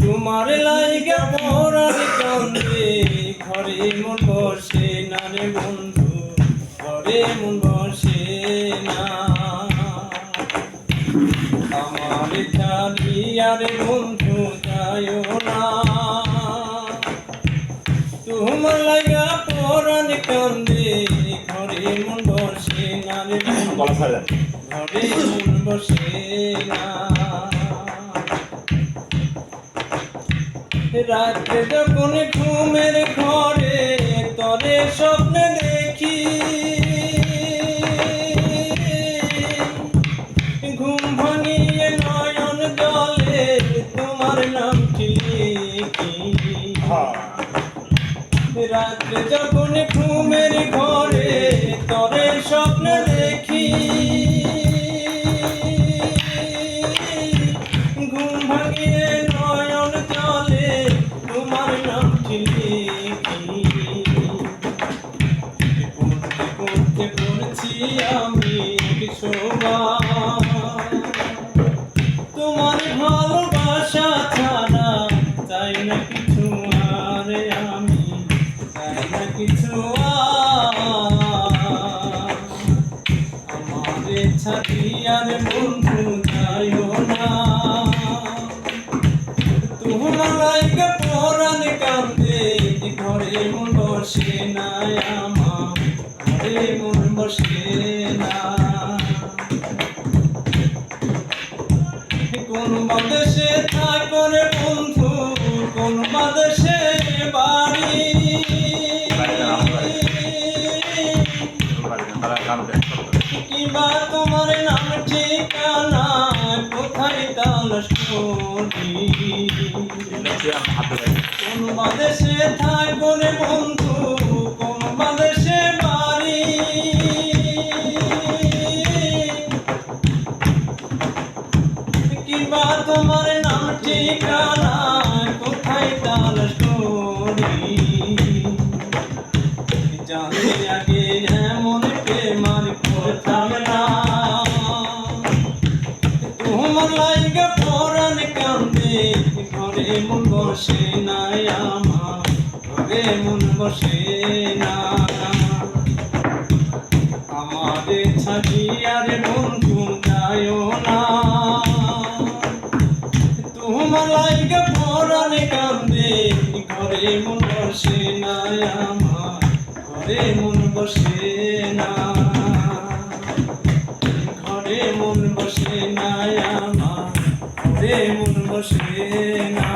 তোমার লাইগা পরার কান্দে ঘরে মন বসে না রে বন্ধু, ঘরে মন বসে না। আমার ছাড়িয়া রে বন্ধু যায়ও না, তোমার লাইগা পরার কান্দে ঘরে মন বসে না রে বন্ধু, ঘরে মন বসে না। রাতে যখন ঘুমের ঘরে তরে স্বপ্নে দেখি, ঘুম ভাঙিয়ে নয়ন জলে তোমার নামটি লিখি। রাতে যখন ঘুমের ঘরে তরে স্বপ্নে দেখি, ঘুম ভাঙিয়ে নয়ন জলে তোমার নামটি লিখি। পড়তে পড়তে পড়ছি আমি শোভা, তোমার ভালোবাসা ছাড়া চাই না কিছু আর, আমি চাই না কিছু আমারে ছাড়িয়ার বন্ধু যাইও না। তোমার লাইগা পরাণ কান্দে ঘরে মন বসে না, আমার ঘরে মন বসে না। কোন বাদেশে থাকো রে বন্ধু, কোন বাদেশে বাড়ি, কিংবা তোমার নাম ঠিকানা কোথায় তালাশ করি। কোন বাদেশে থাকো রে বন্ধু, কোন বাদেশে বাড়ি, কিংবা তোমার নাম ঠিকানা কোথায় তালাশ করি। জানতে আগে এমন প্রেমার করতাম না, তোমার লাইগা পরাণ কান্দে ঘরে মন বসে না, আমার ঘরে মন বসে না। আমারে ছাড়িয়া রে বন্ধু যায়ও না, তোমার লাইগা পরাণ কান্দে ঘরে মন বসে না, আমার ঘরে মন বসে না, ঘরে মন বসে না, আমার ঘরে মন বসে না।